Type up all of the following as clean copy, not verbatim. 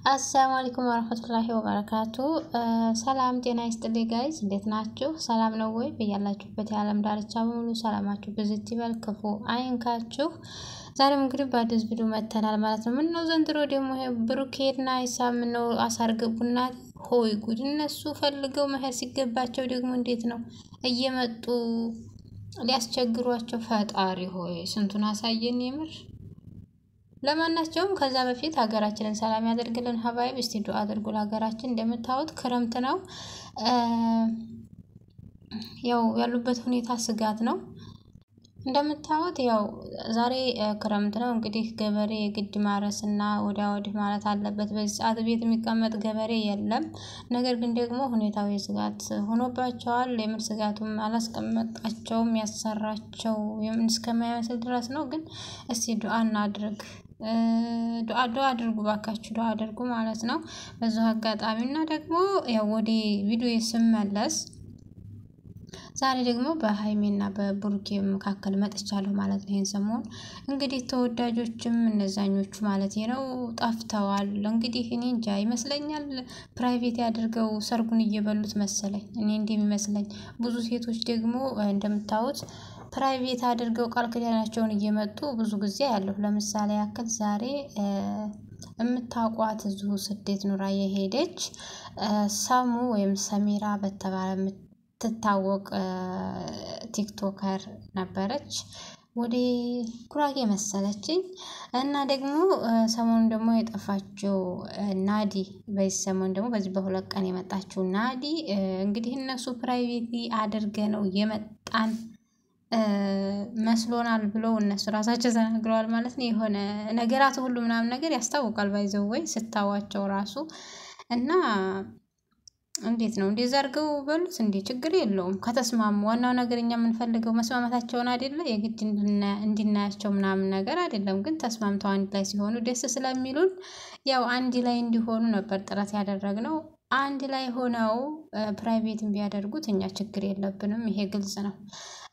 السلام عليكم ورحمة الله وبركاته. سلام ጤና ይስጥልኝ ጋይስ እንዴት ናችሁ? ሰላም ነው ወይ? በያላችሁበት የዓለም ዳርቻ በሙሉ ሰላማችሁ በዝት ይበል ክፉ አይንካችሁ። ዛሬም እንግዲህ በአዲስ ቪዲዮ መተናል ማለት ነው። ምነው ዘንድሮ ደግሞ ይሄ ብሩኬና ኢሳም ነው አሳርገቡና ሆይ ጉድ እነሱ ፈልገው መሄድ ሲገባቸው ደግሞ እንዴት ነው እየመጡ ሊያስቸግሯቸው ፈጣሪ ሆይ ስንቱን አሳየን የምር ለማናቸውም ከዛ በፊት ሀገራችንን ሰላም ያደርግልን ሀባይብ እስቲ ዱአ አድርጉ ለሀገራችን እንደምታውቁት ክረምት ነው ያው ያሉበት ሁኔታ ስጋት ነው እንደምታውቁት ያው ዛሬ ክረምት ነው እንግዲህ ገበሬ ግድ ማረስና ወዲህ ማለት አለበት በዚህ ሰዓት ቤት የሚቀመጥ ገበሬ የለም ነገር ግን ደግሞ ሁኔታው የስጋት ሆኖባቸዋል የምር ስጋቱም አላስቀመጣቸውም ያሰራቸው የምን እስከማይመስል ድረስ ነው ግን እስቲ ዱአ እናድርግ ዱአ አድርጉ ባካችሁ ዱአ አድርጉ ማለት ነው በዛው አጋጣሚና ደግሞ ያው ወዲ ቪዲዮ ስመለስ ዛሬ ደግሞ በሃይሜና በብሩኬ መካከል መጥቻለሁ ማለት ነው ይሄን ሰሞን እንግዲህ ተወዳጆችም እነዛኞቹ ማለት ነው ጣፍተዋል እንግዲህ እኔ እንጃ ይመስለኛል ፕራይቬት ያድርገው ሰርጉን እየበሉት መሰለኝ እኔ እንደሚመስለኝ ብዙ ሴቶች ደግሞ እንደምታዩት ፕራይቬት አድርገው ቃል ኪዳናቸውን እየመጡ ብዙ ጊዜ ያለው ለምሳሌ ያክል ዛሬ እምታቋት እዙ ስደት ኑራ የሄደች ሳሙ ወይም ሰሚራ በተባለ ትታወቅ ቲክቶከር ነበረች ወደ ኩራጌ መሰለችኝ እና ደግሞ ሰሞን ደግሞ የጠፋችው ናዲ በሰሞን ደግሞ በዚህ በሁለት ቀን የመጣችው ናዲ እንግዲህ እነሱ ፕራይቬት አድርገው የመጣን መስሎናል ብለው እነሱ ራሳቸው ተናግረዋል ማለት ነው የሆነ ነገራት ሁሉ ምናምን ነገር ያስታውቃል ባይዘው ወይ ስታዋቸው ራሱ እና እንዴት ነው እንደዛርገው በሉት እንዴ ችግር የለውም ከተስማሙ ዋናው ነገርኛ ምን ፈልገው መስማማታቸውን አይደለ የግድ እንዲናያቸው ምናምን ነገር አይደለም ግን ተስማምተው አንድ ላይ ሲሆኑ ደስ ስለሚሉን ያው አንድ ላይ እንዲሆኑ ነበር ጥረት ያደረግነው አንድ ላይ ሆነው ፕራይቬትም ቢያደርጉት እኛ ችግር የለብንም ይሄ ግልጽ ነው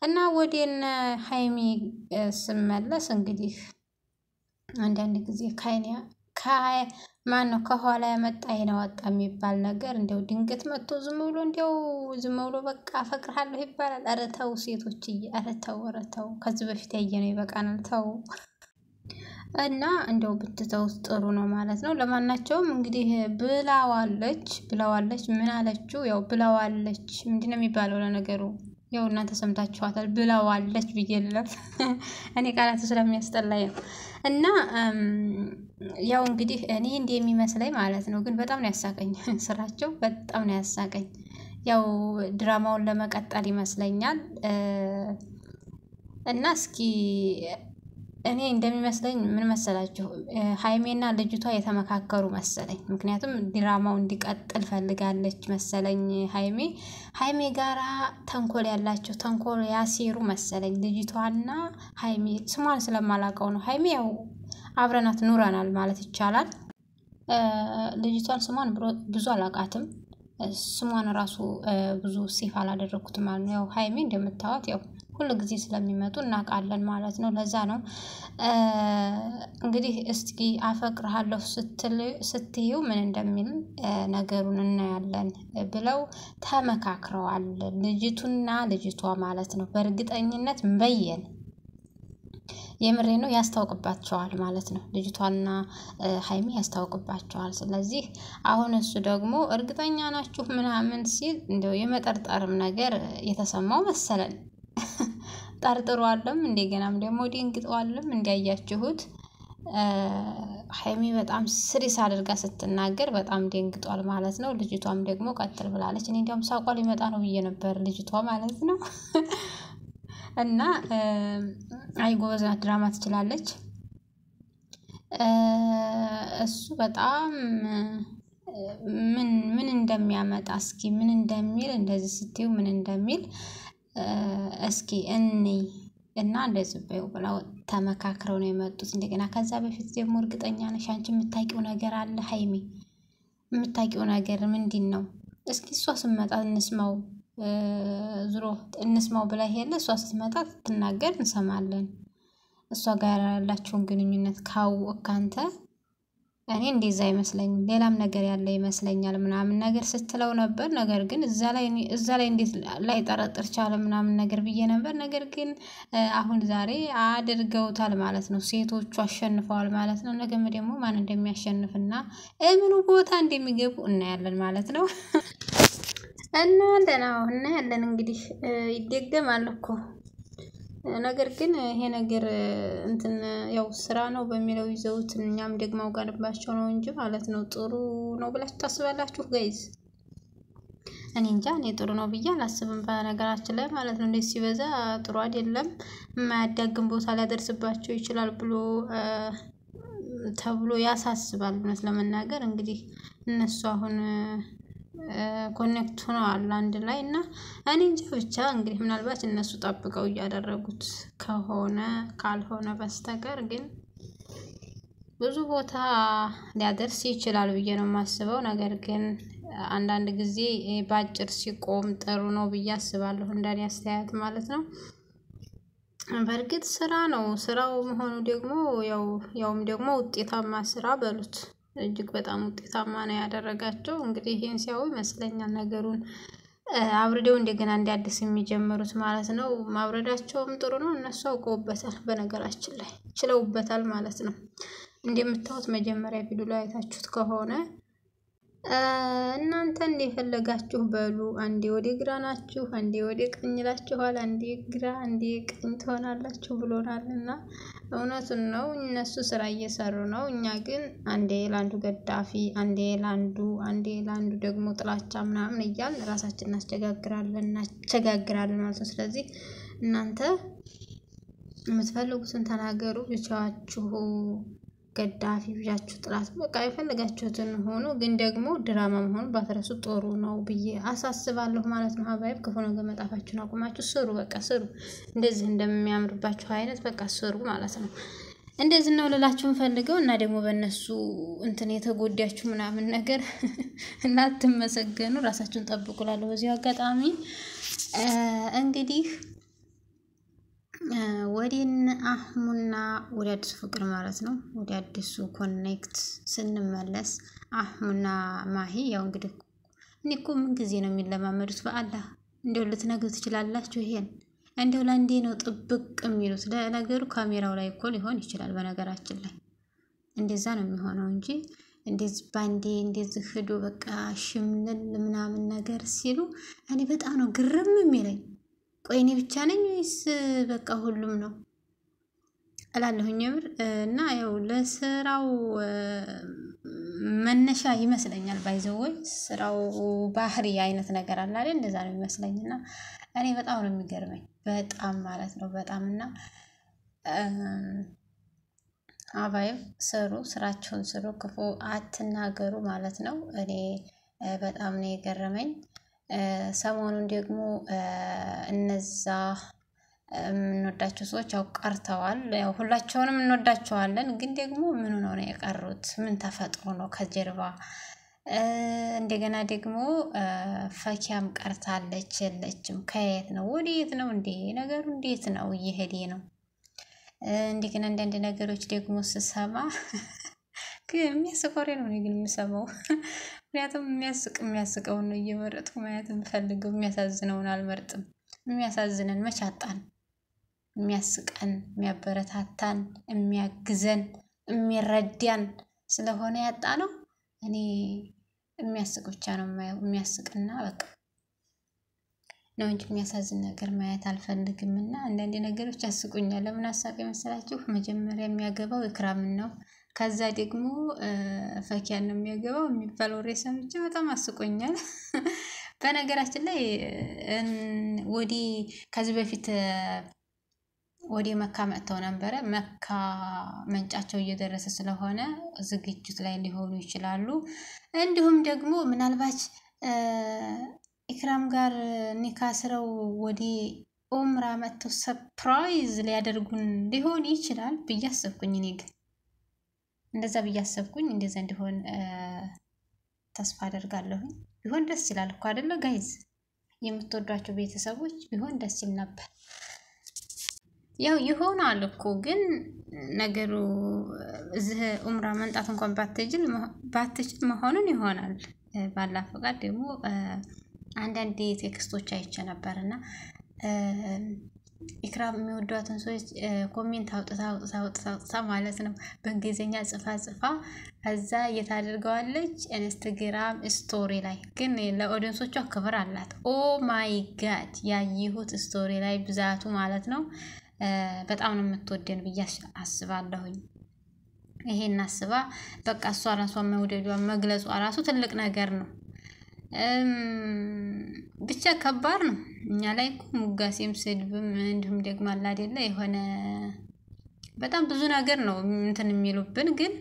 እና ወዴነ ሃይሚ ስመለስ እንግዲህ አንዳንድ ጊዜ ማን ነው ከኋላ ያመጣ ይነዋጣ የሚባል ነገር እንደው ድንገት መጥቶ ዝም ብሎ በቃ አፈቅርሃለሁ ይባላል ኧረ ተው ሴቶችዬ ኧረ ተው ከዚህ በፊት ያየነው ይበቃናል ተው እና እንደው ብትተው ጥሩ ነው ማለት ነው ለማናቸውም እንግዲህ ብላዋለች ምን አለችው ያው ብላዋለች ምንድነው የሚባለው ለነገሩ ያው እናንተ ሰምታችኋታል ብላዋለች ብዬልለም እኔ ቃላቱ ስለሚያስጠላኝ ነው እና ያው እንግዲህ እኔ እንደሚመስለኝ ማለት ነው ግን በጣም ነው ያሳቀኝ ስራቸው በጣም ነው ያሳቀኝ ያው ድራማውን ለመቀጠል ይመስለኛል እና እስኪ እኔ እንደሚመስለኝ ምን መሰላችሁ ሃይሜና ልጅቷ የተመካከሩ መሰለኝ ምክንያቱም ድራማው እንዲቀጥል ፈልጋለች መሰለኝ ሃይሜ ጋራ ተንኮል ያላቸው ተንኮል ያሲሩ መሰለኝ ልጅቷና ሃይሜ ስሟን ስለማላቀው ነው ሃይሜ ያው አብረናት ኑራናል ማለት ይቻላል ልጅቷን ስሟን ብዙ አላቃትም ስሟን ራሱ ብዙ ሲፍ አላደረኩትም ማለት ነው ያው ሃይሜ እንደምታዋት ያው ሁሉ ጊዜ ስለሚመጡ እናቃለን ማለት ነው ለዛ ነው እንግዲህ እስኪ አፈቅርሃለሁ ስትይው ምን እንደሚል ነገሩን እናያለን ብለው ተመካክረዋል ልጅቷ ማለት ነው በእርግጠኝነት መበየን የምሬ ነው ያስታውቅባቸዋል ማለት ነው ልጅቷና ሃይሚ ያስታውቅባቸዋል ስለዚህ አሁን እሱ ደግሞ እርግጠኛ ናችሁ ምናምን ሲል እንደው የመጠርጠርም ነገር የተሰማው መሰለን ጠርጥሯልም እንደገናም ደግሞ ድንግጧልም እንዲያያችሁት ሃይሚ በጣም ስሪስ አድርጋ ስትናገር በጣም ደንግጧል ማለት ነው ልጅቷም ደግሞ ቀጥል ብላለች እኔ እንደውም ሳቋ ሊመጣ ነው ብዬ ነበር ልጅቷ ማለት ነው እና አይ ጎበዝ ናት ድራማ ትችላለች እሱ በጣም ምን እንደሚያመጣ እስኪ ምን እንደሚል እንደዚህ ስትዩ ምን እንደሚል እስኪ እና እንደዚህ ብለው ተመካክረው ነው የመጡት እንደገና ከዛ በፊት ደግሞ እርግጠኛ ነሽ አንቺ የምታውቂው ነገር አለ ሃይሚ የምታውቂው ነገር ምንድነው እስኪ እሷ ስትመጣ እንስማው ዝሮ እንስማው ብላ ሄለ እሷ ስትመጣ ትናገር እንሰማለን እሷ ጋር ያላችሁን ግንኙነት ካወቅክ አንተ እኔ እንደዛ አይመስለኝም ሌላም ነገር ያለ ይመስለኛል ምናምን ነገር ስትለው ነበር ነገር ግን እዛ ላይ እንዴት ላይ ጠረጥር ቻለ ምናምን ነገር ብዬ ነበር ነገር ግን አሁን ዛሬ አድርገውታል ማለት ነው ሴቶቹ አሸንፈዋል ማለት ነው ነገም ደግሞ ማን እንደሚያሸንፍና ምኑ ቦታ እንደሚገቡ እናያለን ማለት ነው እና እናያለን እንግዲህ ይደገማል እኮ ነገር ግን ይሄ ነገር እንትን ያው ስራ ነው በሚለው ይዘውት እኛም ደግሞ አውቀንባቸው ነው እንጂ ማለት ነው ጥሩ ነው ብላችሁ ታስባላችሁ ጋይስ እኔ እንጃ እኔ ጥሩ ነው ብዬ አላስብም በነገራችን ላይ ማለት ነው እንደዚህ ሲበዛ ጥሩ አይደለም የማያዳግም ቦታ ሊያደርስባቸው ይችላል ብሎ ተብሎ ያሳስባል ማለት ለመናገር እንግዲህ እነሱ አሁን ኮኔክት ሆነዋል አንድ ላይ እና እኔ እንጃ ብቻ እንግዲህ ምናልባት እነሱ ጠብቀው ያደረጉት ከሆነ ካልሆነ በስተቀር ግን ብዙ ቦታ ሊያደርስ ይችላል ብዬ ነው የማስበው ነገር ግን አንዳንድ ጊዜ ባጭር ሲቆም ጥሩ ነው ብዬ አስባለሁ እንደኔ አስተያየት ማለት ነው በርግጥ ስራ ነው ስራው መሆኑ ደግሞ ያውም ደግሞ ውጤታማ ስራ በሉት እጅግ በጣም ውጤታማ ነው ያደረጋቸው እንግዲህ ይሄን ሲያዩ ይመስለኛል ነገሩን አብርደው እንደገና እንዲያድስ የሚጀምሩት ማለት ነው ማብረዳቸውም ጥሩ ነው እነሱ አውቀውበታል በነገራችን ላይ ችለውበታል ማለት ነው እንደምታዩት መጀመሪያ ቪዲዮ ላይ አይታችሁት ከሆነ እናንተ እንደፈለጋችሁ በሉ አንዴ ወደ ግራ ናችሁ አንዴ ወደ ቀኝ ላችኋል አንዴ ግራ አንዴ ቀኝ ትሆናላችሁ ብሎናልና እውነቱን ነው እነሱ ስራ እየሰሩ ነው እኛ ግን አንዴ ላንዱ ገዳፊ አንዴ ላንዱ ደግሞ ጥላቻ ምናምን እያልን ራሳችንን እናስቸጋግራለን ማለት ነው ስለዚህ እናንተ የምትፈልጉትን ተናገሩ ብቻችሁ ገዳፊ ብቻችሁ ጥላት በቃ የፈለጋችሁትን ሆኖ ግን ደግሞ ድራማ መሆኑ ባትረሱ ጥሩ ነው ብዬ አሳስባለሁ ማለት ነው ሀባይብ ክፉ ነገር መጣፋችሁን አቁማችሁ ስሩ በቃ ስሩ እንደዚህ እንደሚያምርባችሁ አይነት በቃ ስሩ ማለት ነው እንደዚህ ነው ልላችሁን ፈልገው እና ደግሞ በእነሱ እንትን የተጎዳችሁ ምናምን ነገር እናትመሰገኑ ራሳችሁን ጠብቁላለሁ በዚህ አጋጣሚ እንግዲህ ወዲን አህሙና ወዲ አዲስ ፍቅር ማለት ነው ወዲ አዲሱ ኮኔክት ስንመለስ አህሙና ማሂ ያው እንግዲህ እኔኮ ምን ጊዜ ነው የሚለማመዱት በአላህ እንደው ልትነግሩ ትችላላችሁ ይሄን እንደው ለአንዴ ነው ጥብቅ የሚሉት ለነገሩ ካሜራው ላይ እኮ ሊሆን ይችላል በነገራችን ላይ እንደዛ ነው የሚሆነው እንጂ እንደዚህ ባንዴ እንደዚህ ሄዶ በቃ ሽምልል ምናምን ነገር ሲሉ እኔ በጣም ነው ግርም የሚለኝ ቆይ እኔ ብቻ ነኝ ወይስ በቃ ሁሉም ነው እላለሁኝ እና ያው ለስራው መነሻ ይመስለኛል ባይዘው ስራው ባህሪ አይነት ነገር አለ አይደል እንደዛ ነው ይመስለኝና እኔ በጣም ነው የሚገርመኝ በጣም ማለት ነው በጣምና አባይም ስራቸውን ስሩ ክፉ አትናገሩ ማለት ነው እኔ በጣም ነው የገረመኝ ሰሞኑን ደግሞ እነዛ እንወዳቸው ሰዎች አውቀርተዋል ያው ሁላቸውንም እንወዳቸዋለን ግን ደግሞ ምን ነው የቀሩት ምን ተፈጥሮ ነው ከጀርባ እንደገና ደግሞ ፈኪያም ቀርታለች የለችም ከየት ነው ወዴት ነው እንዴ ነገሩ እንዴት ነው እየሄደ ነው እንደገና አንዳንድ ነገሮች ደግሞ ስሰማ ግን የሚያስቆሬ ነው ግን የምሰማው ምክንያቱም የሚያስቀው ነው እየመረጥኩ ማየት የምፈልገው የሚያሳዝነውን አልመርጥም የሚያሳዝነን መቻጣን የሚያስቀን የሚያበረታታን የሚያግዘን የሚረዳን ስለሆነ ያጣ ነው እኔ የሚያስቅ ብቻ ነው የሚያስቅና በቃ ነው እንጂ የሚያሳዝን ነገር ማየት አልፈልግምና አንዳንድ ነገሮች ያስቁኛል ለምን አሳቀኝ መሰላችሁ መጀመሪያ የሚያገባው ኢክራምን ነው ከዛ ደግሞ ፈኪያን ነው የሚያገባው የሚባል ወሬ ሰምቼ በጣም አስቆኛል በነገራችን ላይ ወዲ ከዚህ በፊት ወዲ መካ መጥተው ነበር መካ መንጫቸው እየደረሰ ስለሆነ ዝግጅት ላይ ሊሆኑ ይችላሉ እንዲሁም ደግሞ ምናልባት ኢክራም ጋር ኒካስረው ወዲ ኡምራ መጥተው ሰርፕራይዝ ሊያደርጉን ሊሆን ይችላል በያሰብኩኝ እኔ ግን እንደዛ በያሰብኩኝ እንደዛ እንዲሆን ተስፋ አደርጋለሁ ቢሆን ደስ ይላል እኮ አይደለ ጋይዝ የምትወዷቸው ቤተሰቦች ቢሆን ደስ ይል ነበር ያው ይሆናል እኮ ግን ነገሩ እዚህ ኡምራ መንጣት እንኳን ባትችል መሆኑን ይሆናል። ባላ ፈቃድ ደግሞ አንዳንድ ቴክስቶች አይቼ ነበርና ኢክራም የሚወዷትን ሰዎች ኮሜንት አውጥታ ማለት ነው በእንግሊዘኛ ጽፋ እዛ እየታደርገዋለች ኢንስታግራም ስቶሪ ላይ ግን ለኦዲየንሶቿ ክብር አላት። ኦ ማይ ጋድ ያየሁት ስቶሪ ላይ ብዛቱ ማለት ነው በጣም ነው የምትወደን ብዬ አስባለሁኝ። ይሄን አስባ በቃ እሷ ራሷ መውደዷን መግለጿ ራሱ ትልቅ ነገር ነው። ብቻ ከባድ ነው። እኛ ላይ እኮ ሙጋሴም ስድብም እንዲሁም ደግሞ አለ አይደለ የሆነ በጣም ብዙ ነገር ነው እንትን የሚሉብን ግን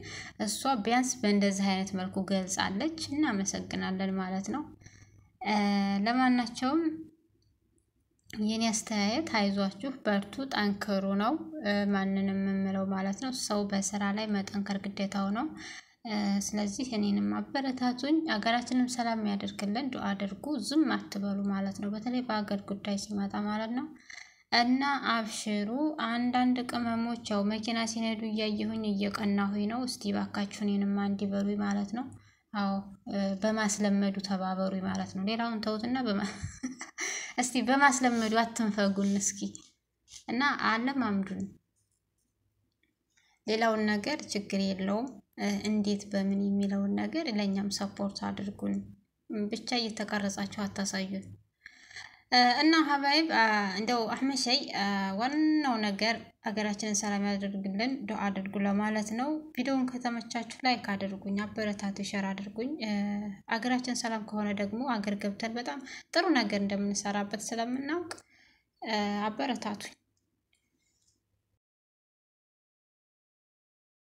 እሷ ቢያንስ በእንደዚህ አይነት መልኩ ገልጻለች። እናመሰግናለን ማለት ነው። ለማናቸውም የኔ አስተያየት አይዟችሁ በርቱ ጠንክሩ ነው ማንንም የምለው ማለት ነው። ሰው በስራ ላይ መጠንከር ግዴታው ነው። ስለዚህ እኔንም አበረታቱኝ ሀገራችንን ሰላም ያደርግልን ዱአ አድርጉ ዝም አትበሉ ማለት ነው። በተለይ በሀገር ጉዳይ ሲመጣ ማለት ነው። እና አብሽሩ አንዳንድ ቅመሞች ያው መኪና ሲነዱ እያየሁኝ እየቀናሁኝ ነው። እስቲ ባካችሁ እኔንም አንድ ይበሉኝ ማለት ነው። አዎ በማስለመዱ ተባበሩኝ ማለት ነው። ሌላውን ተውትና እስቲ በማስለመዱ አትንፈጉን እስኪ እና አለማምዱን። ሌላውን ነገር ችግር የለውም። እንዴት በምን የሚለውን ነገር ለኛም ሰፖርት አድርጉን ብቻ እየተቀረጻችሁ አታሳዩን። እና ሀባይብ እንደው አህመድ ሸይ ዋናው ነገር ሀገራችንን ሰላም ያደርግልን ዱአ አድርጉ ለማለት ነው። ቪዲዮውን ከተመቻችሁ ላይክ አድርጉኝ አበረታቱ ሼር አድርጉኝ። ሀገራችን ሰላም ከሆነ ደግሞ ሀገር ገብተን በጣም ጥሩ ነገር እንደምንሰራበት ስለምናውቅ አበረታቱኝ።